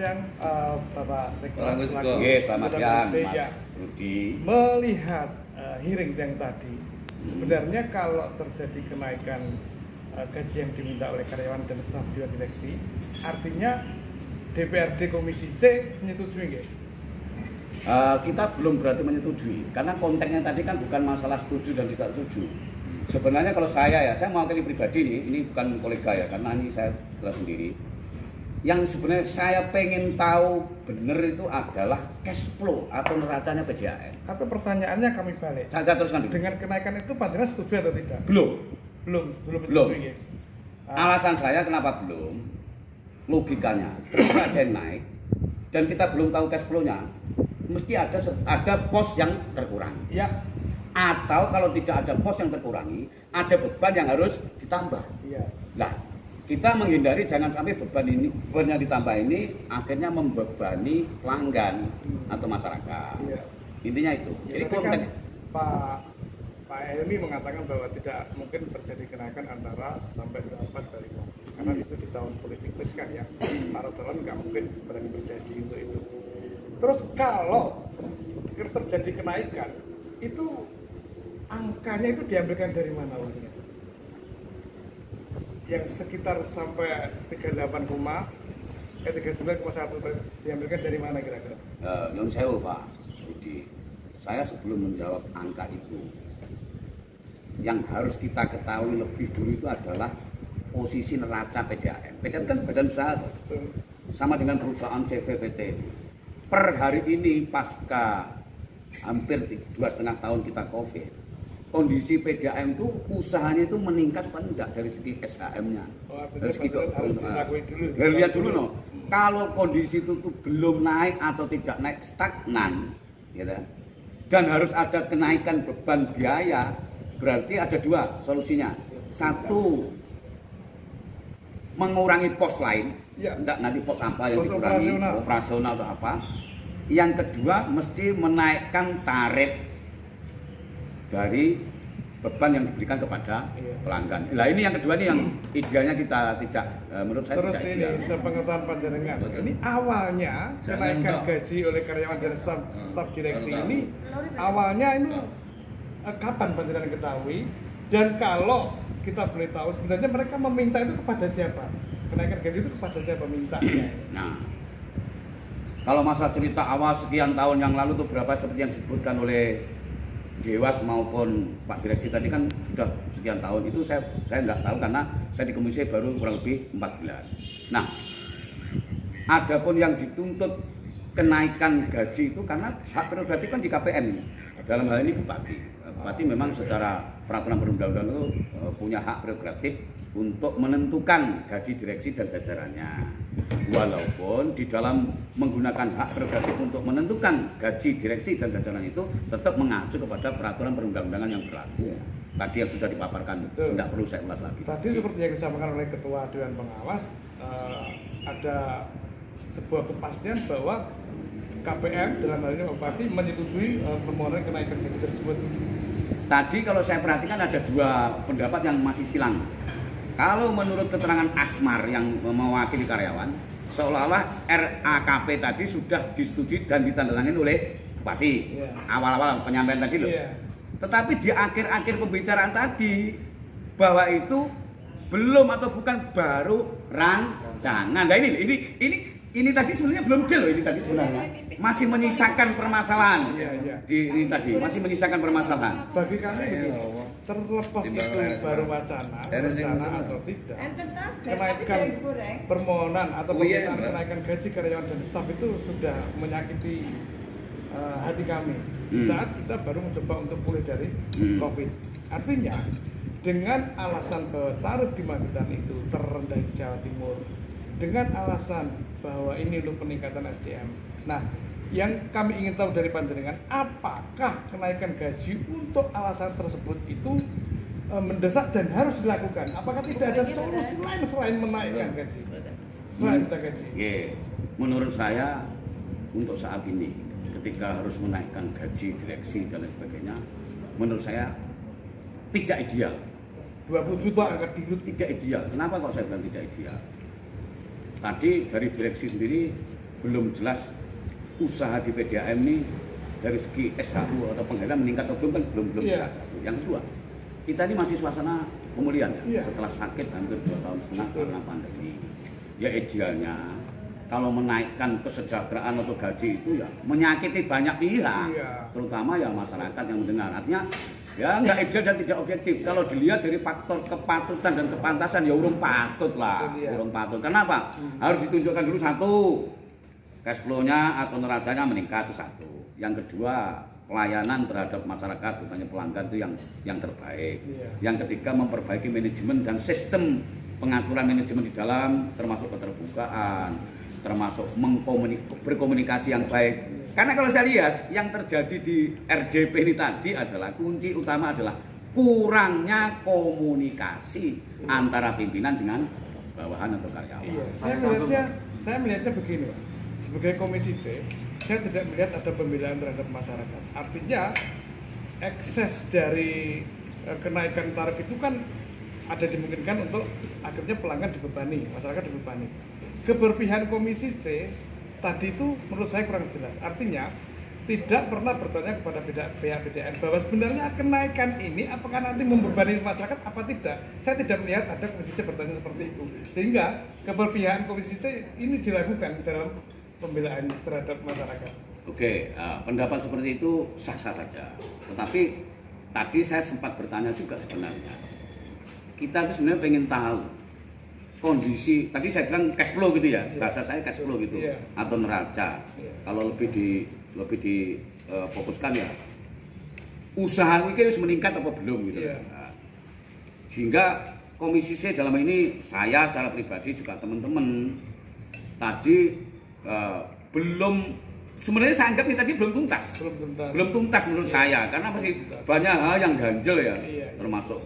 siang Bapak Selamat siang Mas Rudi. Melihat hearing yang tadi, sebenarnya kalau terjadi kenaikan gaji yang diminta oleh karyawan dan staf dewan direksi, artinya DPRD Komisi C menyetujui nggak? Kita belum berarti menyetujui, karena konteksnya tadi kan bukan masalah setuju dan tidak setuju. Sebenarnya kalau saya mewakili pribadi ini bukan kolega ya, karena ini saya jelas sendiri. Yang sebenarnya saya pengen tahu benar itu adalah cash flow atau neracanya PDAM. Atau pertanyaannya kami balik. Saya teruskan dulu. Dengan kenaikan itu panjenengan setuju atau tidak? Belum. Menyetujui. Alasan saya kenapa belum? Logikanya, ketika ada yang naik dan kita belum tahu cash flow-nya, mesti ada pos yang terkurangi. Ya. Atau kalau tidak ada pos yang terkurangi, ada beban yang harus ditambah. Iya. Nah, kita menghindari jangan sampai beban yang ditambah ini akhirnya membebani pelanggan atau masyarakat. Iya. Intinya itu. Ya, jadi kan Pak Helmi mengatakan bahwa tidak mungkin terjadi kenaikan antara sampai berapa dari karena itu di tahun politik kan ya, para calon nggak mungkin berani berjanji untuk itu. Terus kalau terjadi kenaikan, itu angkanya itu diambilkan dari mana uangnya? Yang sekitar sampai 39,1 diambilkan dari mana kira-kira? Nyun sewu Pak Budi, saya sebelum menjawab angka itu, yang harus kita ketahui lebih dulu itu adalah posisi neraca PDAM. PDAM kan badan usaha, sama dengan perusahaan CVPT. Per hari ini pasca hampir 2,5 tahun kita COVID, kondisi PDAM itu usahanya itu meningkat apa enggak dari segi SHM-nya. Dari segi lihat dulu no. Kalau kondisi itu tuh belum naik atau tidak naik, stagnan, gitu. Dan harus ada kenaikan beban biaya, berarti ada dua solusinya. Satu, mengurangi pos lain, ya. Enggak nanti pos apa yang pos dikurangi, operasional atau apa. Yang kedua, mesti menaikkan tarif dari beban yang diberikan kepada pelanggan. Nah ini yang kedua, ini yang idealnya kita tidak, menurut saya terus tidak ini ideal. sepengetahuan panjenengan, ini awalnya kenaikan gaji oleh karyawan dan staf direksi ini awalnya ini kapan panjenengan ketahui, dan kalau kita boleh tahu sebenarnya mereka meminta itu kepada siapa? Kenaikan gaji itu kepada siapa mintanya? Nah, kalau masa cerita awal sekian tahun yang lalu itu berapa seperti yang disebutkan oleh Dewas maupun Pak Direksi tadi kan sudah sekian tahun, itu saya nggak tahu karena saya di komisi baru kurang lebih 4 bulan. Nah, adapun yang dituntut kenaikan gaji itu karena hak prerogatif kan di KPN. Dalam hal ini Bupati memang secara peraturan perundang-undangan itu punya hak prerogatif untuk menentukan gaji direksi dan jajarannya. Walaupun di dalam menggunakan hak prerogatif untuk menentukan gaji direksi dan jajaran itu tetap mengacu kepada peraturan perundang-undangan yang berlaku. Tadi yang sudah dipaparkan, tidak perlu saya ulas lagi. Tadi seperti yang disampaikan oleh Ketua Dewan Pengawas, ada sebuah kepastian bahwa KPM dalam hal ini Bupati menyetujui permohonan kenaikan gaji tersebut. Tadi kalau saya perhatikan ada dua pendapat yang masih silang. Kalau menurut keterangan Asmar yang mewakili karyawan, seolah-olah RAKP tadi sudah disetujui dan ditandatangani oleh Bupati. Awal-awal penyampaian tadi loh. Tetapi di akhir-akhir pembicaraan tadi bahwa itu belum atau bukan baru rancangan. Nah ini tadi sebenarnya belum deal loh, ini tadi sebenarnya masih menyisakan permasalahan. Ini tadi masih menyisakan permasalahan. Bagi kami terlepas itu baru wacana atau tidak, kenaikan permohonan atau permintaan kenaikan gaji karyawan dan staf itu sudah menyakiti hati kami saat kita baru mencoba untuk pulih dari COVID. Artinya dengan alasan bahwa tarif di Magetan itu terendah di Jawa Timur, dengan alasan bahwa ini untuk peningkatan SDM. Nah, yang kami ingin tahu dari panjenengan, apakah kenaikan gaji untuk alasan tersebut itu mendesak dan harus dilakukan? Apakah tidak ada solusi lain selain menaikkan gaji? Selain gaji. Menurut saya untuk saat ini, ketika harus menaikkan gaji direksi dan lain sebagainya, menurut saya tidak ideal. 20 juta angka tidak ideal. Kenapa kok saya bilang tidak ideal? Tadi dari direksi sendiri belum jelas usaha di PDAM ini dari segi SHU atau penghasilan meningkat atau belum kan belum jelas. Yang kedua, kita ini masih suasana pemulihan ya, setelah sakit hampir 2,5 tahun karena pandemi. Ya idealnya kalau menaikkan kesejahteraan atau gaji itu ya menyakiti banyak pihak, terutama ya masyarakat yang mendengar. Artinya ya nggak ideal dan tidak objektif. Kalau dilihat dari faktor kepatutan dan kepantasan ya urung patut lah, urung patut. Kenapa? Harus ditunjukkan dulu satu, cash flow-nya atau neracanya meningkat itu satu. Yang kedua, pelayanan terhadap masyarakat, bukannya pelanggan itu yang terbaik. Yang ketiga, memperbaiki manajemen dan sistem pengaturan manajemen di dalam, termasuk keterbukaan, termasuk berkomunikasi yang baik. Karena kalau saya lihat yang terjadi di RDP ini tadi adalah kunci utama adalah kurangnya komunikasi antara pimpinan dengan bawahan atau karyawan. Saya melihatnya begini, Pak. Sebagai Komisi C, saya tidak melihat ada pembelaan terhadap masyarakat. Artinya ekses dari kenaikan tarif itu kan ada dimungkinkan untuk akhirnya pelanggan dibebani, masyarakat dibebani. Keberpihakan Komisi C tadi itu menurut saya kurang jelas. Artinya tidak pernah bertanya kepada pihak PDAM bahwa sebenarnya kenaikan ini apakah nanti membebani masyarakat apa tidak. Saya tidak melihat ada Komisi C bertanya seperti itu. Sehingga keberpihakan Komisi C ini dilakukan dalam pembelaan terhadap masyarakat. Oke, pendapat seperti itu sah-sah saja. Tetapi tadi saya sempat bertanya juga sebenarnya. Kita itu sebenarnya pengen tahu kondisi, tadi saya bilang cash flow gitu ya, bahasa saya cash flow gitu, atau neraca. Kalau lebih difokuskan ya, usaha ini harus meningkat apa belum gitu. Sehingga Komisi C dalam ini saya secara pribadi juga teman-teman tadi belum, sebenarnya saya anggap ini tadi belum tuntas menurut saya, karena masih banyak hal yang ganjel ya, termasuk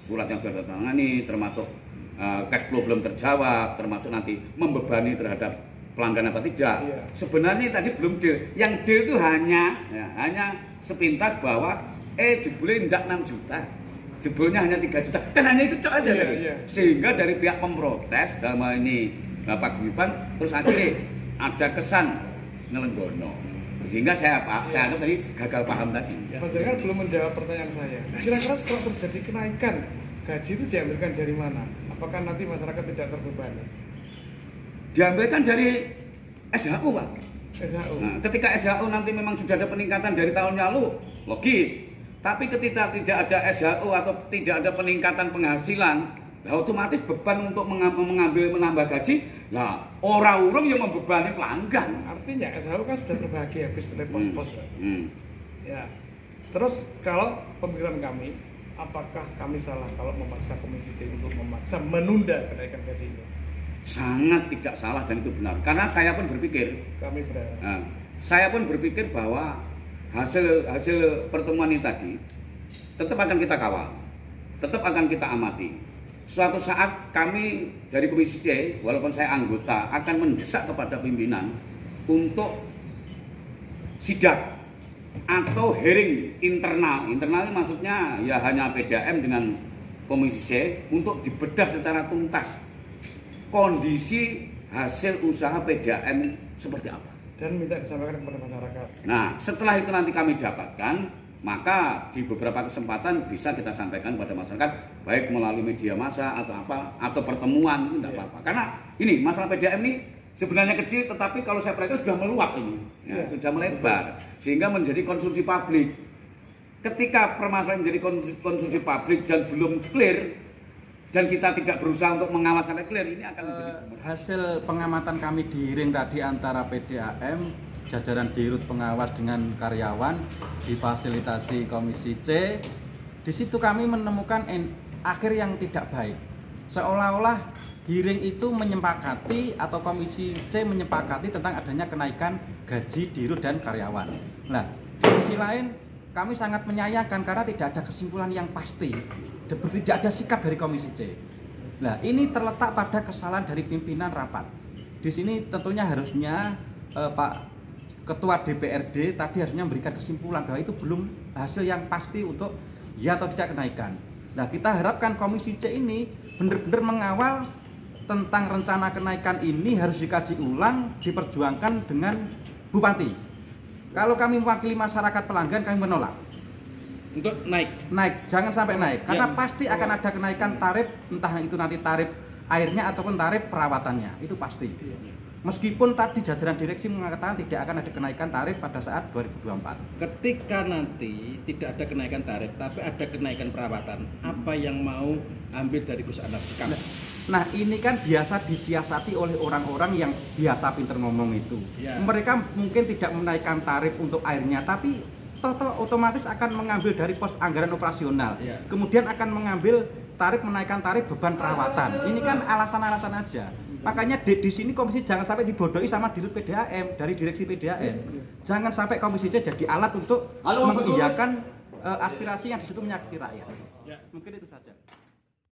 surat yang sudah ditangani, termasuk cash flow belum terjawab, termasuk nanti membebani terhadap pelanggan apa tidak. Sebenarnya tadi belum deal. Yang deal itu hanya sepintas bahwa jebulnya tidak 6 juta, jebulnya hanya 3 juta. Kan hanya itu cok aja tadi. Sehingga dari pihak pemprotes dalam hal ini Bapak Guyuban, terus akhirnya ada kesan ngelenggono. Sehingga saya anggap tadi gagal paham tadi. Pak Jenderal belum menjawab pertanyaan saya. Kira-kira kalau terjadi kenaikan gaji itu diambilkan dari mana? Apakah nanti masyarakat tidak terbebani? Diambilkan dari SHU, Pak. SHU. Nah, ketika SHU nanti memang sudah ada peningkatan dari tahun lalu, logis. Tapi ketika tidak ada SHU atau tidak ada peningkatan penghasilan, nah otomatis beban untuk menambah gaji, nah orang-orang yang membebani pelanggan. Artinya SHU kan sudah terbagi habis oleh pos-pos. Ya. Terus kalau pemikiran kami, apakah kami salah kalau memaksa Komisi C untuk memaksa menunda kenaikan gaji ini? Sangat tidak salah dan itu benar. Karena saya pun berpikir, saya pun berpikir bahwa hasil pertemuan ini tadi tetap akan kita kawal, tetap akan kita amati. Suatu saat kami dari Komisi C, walaupun saya anggota, akan mendesak kepada pimpinan untuk sidak atau hearing internal. Internal maksudnya ya hanya PDAM dengan Komisi C untuk dibedah secara tuntas kondisi hasil usaha PDAM seperti apa. Dan minta disampaikan kepada masyarakat. Nah, setelah itu nanti kami dapatkan, maka di beberapa kesempatan bisa kita sampaikan kepada masyarakat, baik melalui media massa atau apa, atau pertemuan, itu tidak apa-apa. Karena ini masalah PDAM ini sebenarnya kecil, tetapi kalau saya perhatikan sudah meluap ini, sudah melebar, sehingga menjadi konsumsi publik. Ketika permasalahan menjadi konsumsi publik dan belum clear, dan kita tidak berusaha untuk mengawasi sampai clear, ini akan menjadi hasil pengamatan kami di ring tadi antara PDAM, jajaran dirut pengawas dengan karyawan, difasilitasi Komisi C. Di situ kami menemukan akhir yang tidak baik. Seolah-olah hearing itu menyepakati atau Komisi C menyepakati tentang adanya kenaikan gaji dirut dan karyawan. Nah, di sisi lain kami sangat menyayangkan karena tidak ada kesimpulan yang pasti, tidak ada sikap dari Komisi C. Nah, ini terletak pada kesalahan dari pimpinan rapat. Di sini tentunya harusnya Pak Ketua DPRD tadi harusnya memberikan kesimpulan bahwa itu belum hasil yang pasti untuk ya atau tidak kenaikan. Nah, kita harapkan Komisi C ini benar-benar mengawal tentang rencana kenaikan ini harus dikaji ulang, diperjuangkan dengan Bupati. Kalau kami mewakili masyarakat pelanggan, kami menolak untuk naik, jangan sampai naik, karena pasti akan ada kenaikan tarif, entah itu nanti tarif airnya ataupun tarif perawatannya, itu pasti. Meskipun tadi jajaran direksi mengatakan tidak akan ada kenaikan tarif pada saat 2024. Ketika nanti tidak ada kenaikan tarif, tapi ada kenaikan perawatan, apa yang mau ambil dari Gus Anwar sikap? Nah ini kan biasa disiasati oleh orang-orang yang biasa pinter ngomong itu. Mereka mungkin tidak menaikkan tarif untuk airnya, tapi otomatis akan mengambil dari pos anggaran operasional. Kemudian akan mengambil menaikkan tarif beban perawatan. Ini kan alasan-alasan aja. Makanya di sini komisi jangan sampai dibodohi sama dirut PDAM, dari direksi PDAM. Jangan sampai komisi C jadi alat untuk mengiyakan aspirasi yang di situ menyakiti rakyat. Mungkin itu saja.